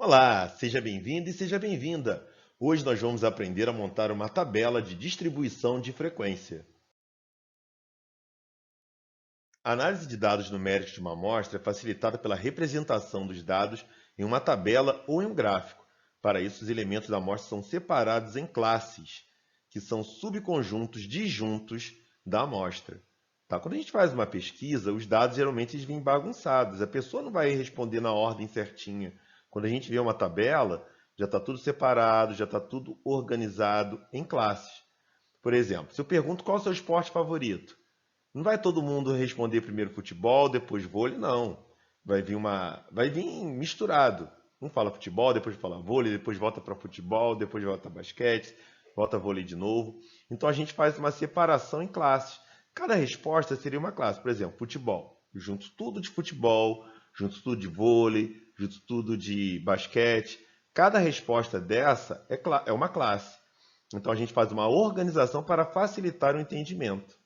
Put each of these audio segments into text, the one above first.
Olá, seja bem-vindo e seja bem-vinda. Hoje nós vamos aprender a montar uma tabela de distribuição de frequência. A análise de dados numéricos de uma amostra é facilitada pela representação dos dados em uma tabela ou em um gráfico. Para isso, os elementos da amostra são separados em classes, que são subconjuntos disjuntos da amostra. Tá? Quando a gente faz uma pesquisa, os dados geralmente eles vêm bagunçados. A pessoa não vai responder na ordem certinha. Quando a gente vê uma tabela, já está tudo separado, já está tudo organizado em classes. Por exemplo, se eu pergunto qual é o seu esporte favorito, não vai todo mundo responder primeiro futebol, depois vôlei, não. Vai vir misturado. Um fala futebol, depois fala vôlei, depois volta para futebol, depois volta para basquete, volta vôlei de novo. Então a gente faz uma separação em classes. Cada resposta seria uma classe. Por exemplo, futebol. Junto tudo de futebol, junto tudo de vôlei, junto tudo de basquete. Cada resposta dessa é uma classe. Então a gente faz uma organização para facilitar o entendimento.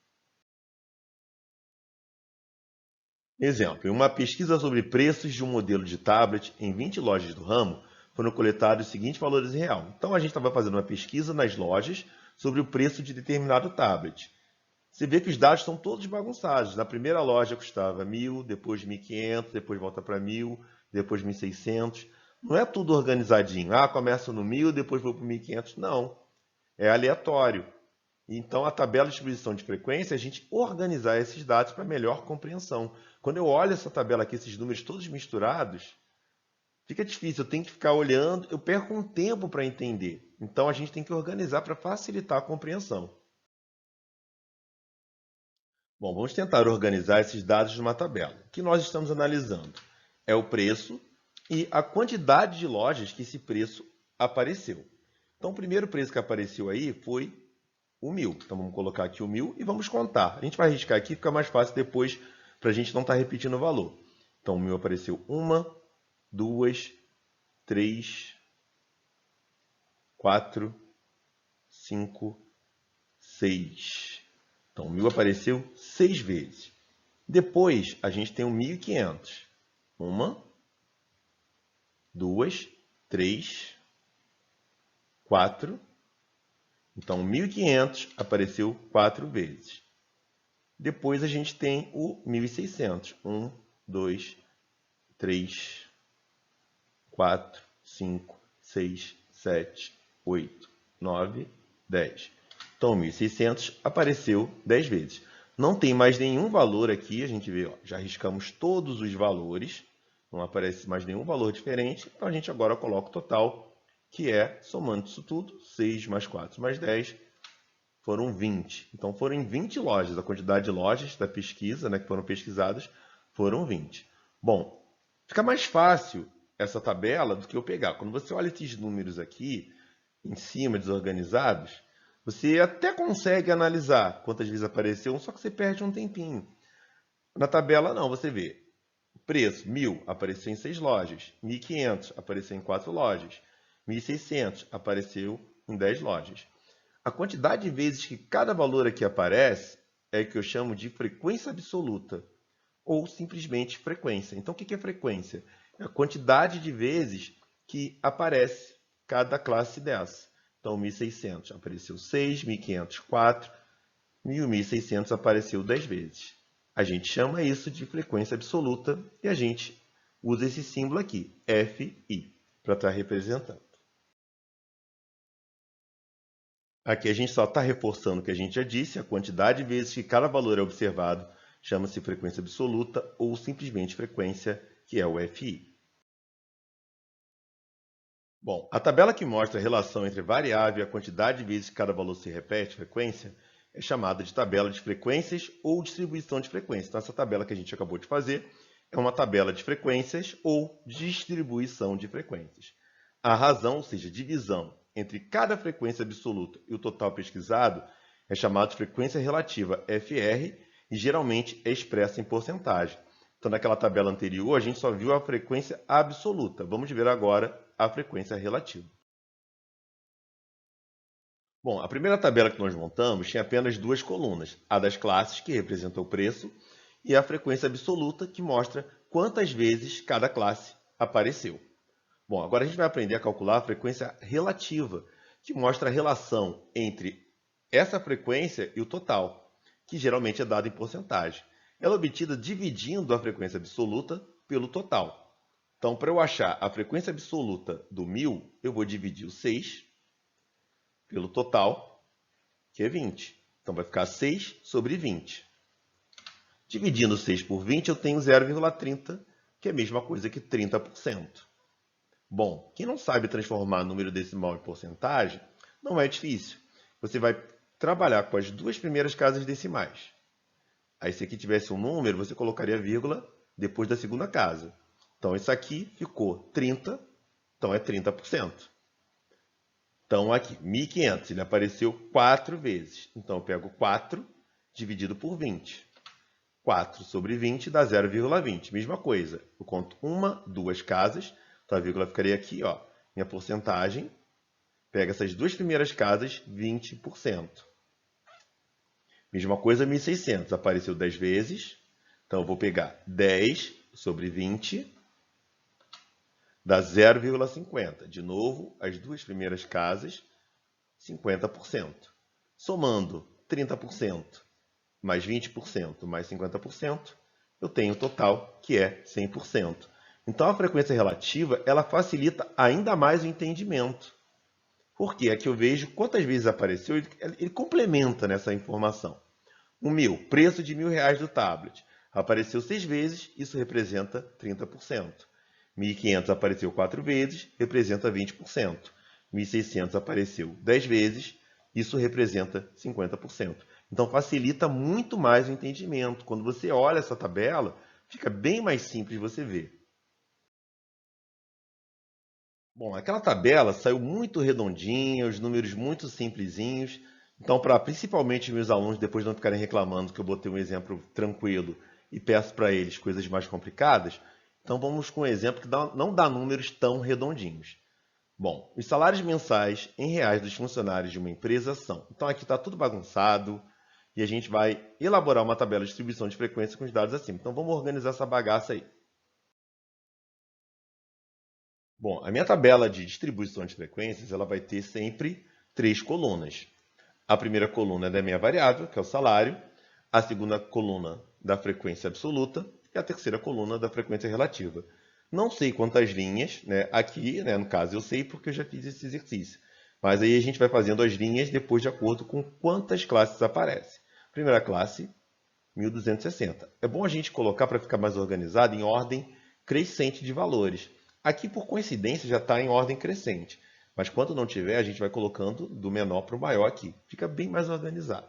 Exemplo, em uma pesquisa sobre preços de um modelo de tablet em 20 lojas do ramo, foram coletados os seguintes valores em real. Então, a gente estava fazendo uma pesquisa nas lojas sobre o preço de determinado tablet. Você vê que os dados estão todos bagunçados. Na primeira loja custava 1.000, depois 1.500, depois volta para 1.000, depois 1.600. Não é tudo organizadinho. Ah, começa no 1.000, depois vou para 1.500. Não, é aleatório. Então, a tabela de distribuição de frequência é a gente organizar esses dados para melhor compreensão. Quando eu olho essa tabela aqui, esses números todos misturados, fica difícil, eu tenho que ficar olhando, eu perco um tempo para entender. Então, a gente tem que organizar para facilitar a compreensão. Bom, vamos tentar organizar esses dados numa tabela. O que nós estamos analisando é o preço e a quantidade de lojas que esse preço apareceu. Então, o primeiro preço que apareceu aí foi o 1.000. Então vamos colocar aqui o 1.000 e vamos contar. A gente vai riscar aqui, fica mais fácil depois para a gente não estar repetindo o valor. Então o 1.000 apareceu 1, 2, 3, 4, 5, 6. Então o 1.000 apareceu 6 vezes. Depois a gente tem o 1.500. 1, 2, 3, 4. Então 1.500 apareceu 4 vezes. Depois a gente tem o 1.600. 1, 2, 3, 4, 5, 6, 7, 8, 9, 10. Então, 1.600 apareceu 10 vezes. Não tem mais nenhum valor aqui, a gente vê, ó, já riscamos todos os valores, não aparece mais nenhum valor diferente, então a gente agora coloca o total, que é, somando isso tudo, 6 mais 4 mais 10, foram 20. Então foram em 20 lojas, a quantidade de lojas da pesquisa, né, que foram pesquisadas, foram 20. Bom, fica mais fácil essa tabela do que eu pegar. Quando você olha esses números aqui, em cima, desorganizados, você até consegue analisar quantas vezes apareceu, só que você perde um tempinho. Na tabela não, você vê. Preço, 1.000 apareceu em 6 lojas, 1.500 apareceu em 4 lojas, 1.600 apareceu em 10 lojas. A quantidade de vezes que cada valor aqui aparece é o que eu chamo de frequência absoluta, ou simplesmente frequência. Então, o que é frequência? É a quantidade de vezes que aparece cada classe dessa. Então, 1.600 apareceu 6, 1.500 4, 1.600 apareceu 10 vezes. A gente chama isso de frequência absoluta e a gente usa esse símbolo aqui, Fi, para estar representando. Aqui a gente só está reforçando o que a gente já disse, a quantidade de vezes que cada valor é observado chama-se frequência absoluta ou simplesmente frequência, que é o Fi. Bom, a tabela que mostra a relação entre a variável e a quantidade de vezes que cada valor se repete, frequência, é chamada de tabela de frequências ou distribuição de frequências. Então, essa tabela que a gente acabou de fazer é uma tabela de frequências ou distribuição de frequências. A razão, ou seja, divisão entre cada frequência absoluta e o total pesquisado é chamada de frequência relativa, FR, e geralmente é expressa em porcentagem. Então, naquela tabela anterior, a gente só viu a frequência absoluta. Vamos ver agora a frequência relativa. Bom, a primeira tabela que nós montamos tinha apenas duas colunas, a das classes, que representa o preço, e a frequência absoluta, que mostra quantas vezes cada classe apareceu. Bom, agora a gente vai aprender a calcular a frequência relativa, que mostra a relação entre essa frequência e o total, que geralmente é dado em porcentagem. Ela é obtida dividindo a frequência absoluta pelo total. Então, para eu achar a frequência absoluta do 1000, eu vou dividir o 6 pelo total, que é 20. Então, vai ficar 6 sobre 20. Dividindo 6 por 20, eu tenho 0,30, que é a mesma coisa que 30%. Bom, quem não sabe transformar número decimal em porcentagem, não é difícil. Você vai trabalhar com as duas primeiras casas decimais. Aí, se aqui tivesse um número, você colocaria vírgula depois da segunda casa. Então, isso aqui ficou 30, então é 30%. Então, aqui, 1.500, ele apareceu 4 vezes. Então, eu pego 4 dividido por 20. 4 sobre 20 dá 0,20. Mesma coisa, eu conto uma, duas casas, então a vírgula ficaria aqui, ó. Minha porcentagem, pega essas duas primeiras casas, 20%. Mesma coisa, 1.600, apareceu 10 vezes, então eu vou pegar 10 sobre 20, dá 0,50. De novo, as duas primeiras casas, 50%. Somando 30% mais 20% mais 50%, eu tenho o total, que é 100%. Então, a frequência relativa, ela facilita ainda mais o entendimento. Porque aqui eu vejo quantas vezes apareceu, ele complementa nessa informação. O 1000, preço de R$ 1.000 do tablet. Apareceu 6 vezes, isso representa 30%. 1.500 apareceu 4 vezes, representa 20%. 1.600 apareceu 10 vezes, isso representa 50%. Então, facilita muito mais o entendimento. Quando você olha essa tabela, fica bem mais simples você ver. Bom, aquela tabela saiu muito redondinha, os números muito simplesinhos. Então, para principalmente meus alunos depois não ficarem reclamando que eu botei um exemplo tranquilo e peço para eles coisas mais complicadas, então vamos com um exemplo que não dá números tão redondinhos. Bom, os salários mensais em reais dos funcionários de uma empresa são. Então aqui está tudo bagunçado e a gente vai elaborar uma tabela de distribuição de frequência com os dados acima. Então vamos organizar essa bagaça aí. Bom, a minha tabela de distribuição de frequências ela vai ter sempre 3 colunas. A primeira coluna é da minha variável, que é o salário. A segunda coluna da frequência absoluta e a terceira coluna da frequência relativa. Não sei quantas linhas, né? Aqui, né, no caso, eu sei porque eu já fiz esse exercício. Mas aí a gente vai fazendo as linhas depois de acordo com quantas classes aparecem. Primeira classe, 1260. É bom a gente colocar para ficar mais organizado em ordem crescente de valores. Aqui, por coincidência, já está em ordem crescente. Mas quando não tiver, a gente vai colocando do menor para o maior aqui. Fica bem mais organizado.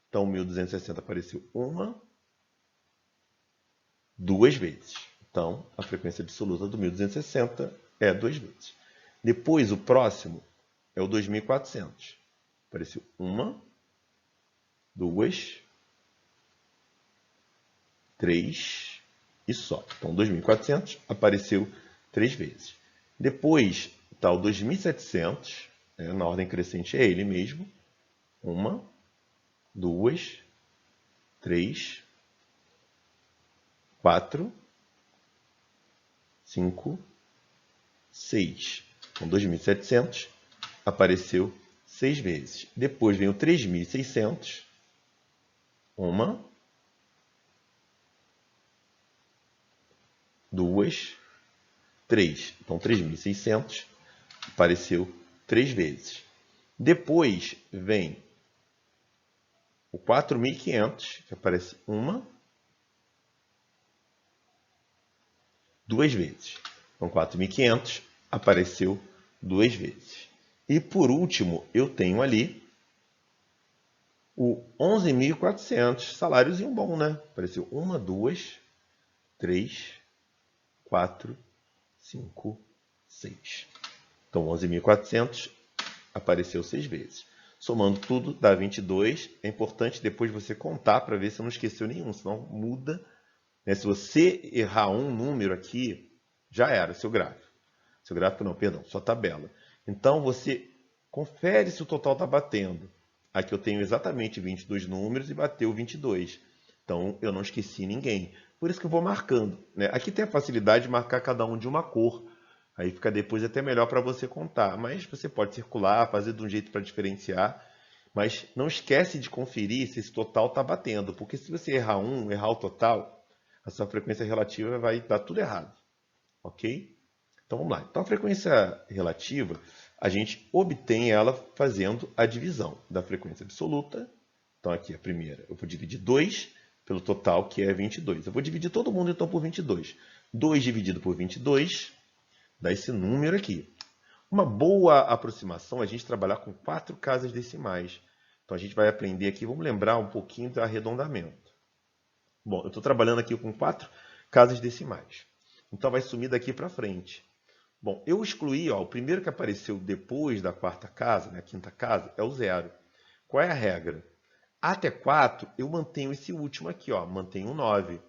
Então, 1260 apareceu uma, duas vezes. Então, a frequência absoluta do 1260 é 2 vezes. Depois, o próximo é o 2400. Apareceu uma, duas, três e só. Então, 2400 apareceu 3 vezes. Depois está o 2700, na ordem crescente é ele mesmo. Uma, duas, três, 4, 5, 6. Então, 2.700 apareceu 6 vezes. Depois vem o 3.600. Uma, duas, três. Então, 3.600 apareceu 3 vezes. Depois vem o 4.500, que aparece uma, duas vezes. Então, 4.500 apareceu 2 vezes. E por último, eu tenho ali o 11.400, saláriozinho bom, né? Apareceu uma, duas, três, 4, 5, 6. Então, 11.400 apareceu 6 vezes. Somando tudo, dá 22. É importante depois você contar para ver se não esqueceu nenhum, senão muda. Se você errar um número aqui, já era seu gráfico. Seu gráfico não, perdão, sua tabela. Então, você confere se o total está batendo. Aqui eu tenho exatamente 22 números e bateu 22. Então, eu não esqueci ninguém. Por isso que eu vou marcando. Aqui tem a facilidade de marcar cada um de uma cor. Aí fica depois até melhor para você contar. Mas você pode circular, fazer de um jeito para diferenciar. Mas não esquece de conferir se esse total está batendo. Porque se você errar um, errar o total, a sua frequência relativa vai dar tudo errado. Ok? Então vamos lá. Então a frequência relativa, a gente obtém ela fazendo a divisão da frequência absoluta. Então aqui a primeira, eu vou dividir 2 pelo total, que é 22. Eu vou dividir todo mundo então por 22. 2 dividido por 22 dá esse número aqui. Uma boa aproximação é a gente trabalhar com 4 casas decimais. Então a gente vai aprender aqui, vamos lembrar um pouquinho do arredondamento. Bom, eu estou trabalhando aqui com 4 casas decimais. Então vai sumir daqui para frente. Bom, eu excluí, ó, o primeiro que apareceu depois da quarta casa, né, a quinta casa, é o 0. Qual é a regra? Até 4, eu mantenho esse último aqui, ó, mantenho um 9.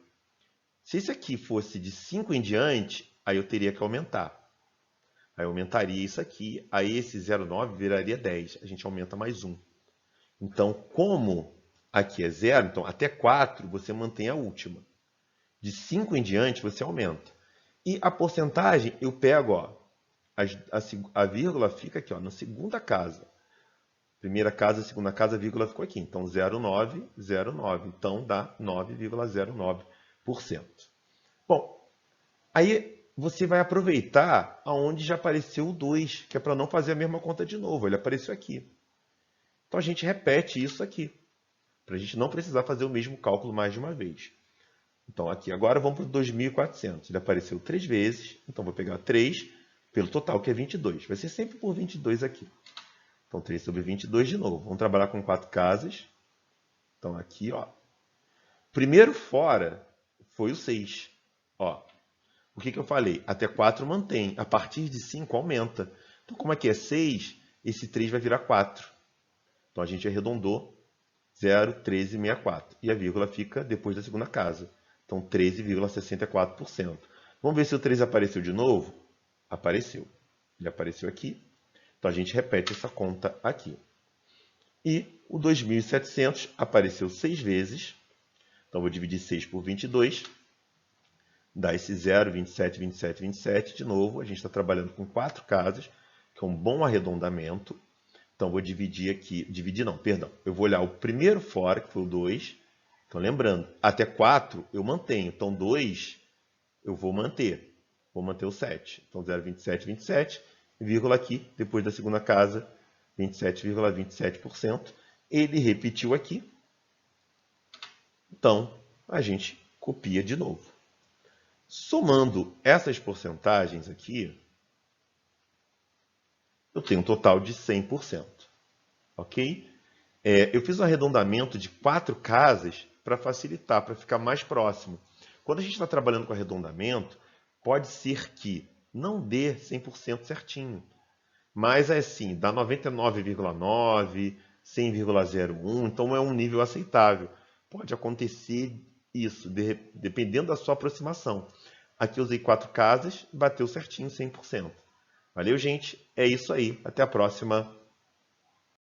Se esse aqui fosse de 5 em diante, aí eu teria que aumentar. Aí eu aumentaria isso aqui, aí esse 0,9 viraria 10. A gente aumenta mais 1. Então, como aqui é 0, então até 4 você mantém a última. De 5 em diante você aumenta. E a porcentagem eu pego, ó, a vírgula fica aqui, ó, na segunda casa. Primeira casa, segunda casa, a vírgula ficou aqui. Então, 0,9, 0,9. Então, dá 9,09%. Bom, aí você vai aproveitar aonde já apareceu o 2, que é para não fazer a mesma conta de novo. Ele apareceu aqui. Então, a gente repete isso aqui, para a gente não precisar fazer o mesmo cálculo mais de uma vez. Então, aqui agora vamos para o 2.400. Ele apareceu 3 vezes, então vou pegar 3 pelo total, que é 22. Vai ser sempre por 22 aqui. Então, 3 sobre 22 de novo. Vamos trabalhar com 4 casas. Então, aqui, ó. Primeiro fora foi o 6. Ó, o que eu falei? Até 4 mantém. A partir de 5 aumenta. Então, como aqui é 6, esse 3 vai virar 4. Então, a gente arredondou 0,1364. E a vírgula fica depois da segunda casa. Então, 13,64%. Vamos ver se o 3 apareceu de novo? Apareceu. Ele apareceu aqui. Então, a gente repete essa conta aqui. E o 2.700 apareceu 6 vezes. Então, vou dividir 6 por 22. Dá esse 0, 27, 27, 27. De novo, a gente está trabalhando com 4 casas, que é um bom arredondamento. Então, vou dividir aqui. Dividir não, perdão. Eu vou olhar o primeiro fora, que foi o 2. Então, lembrando, até 4 eu mantenho. Então, 2 eu vou manter. Vou manter o 7. Então, 0,27, 27. Vírgula aqui, depois da segunda casa, 27,27%. Ele repetiu aqui. Então, a gente copia de novo. Somando essas porcentagens aqui, eu tenho um total de 100%. Ok? Eu fiz um arredondamento de 4 casas para facilitar, para ficar mais próximo. Quando a gente está trabalhando com arredondamento, pode ser que não dê 100% certinho. Mas é assim, dá 99,9, 100,01, então é um nível aceitável. Pode acontecer isso, dependendo da sua aproximação. Aqui eu usei 4 casas, bateu certinho 100%. Valeu, gente? É isso aí. Até a próxima.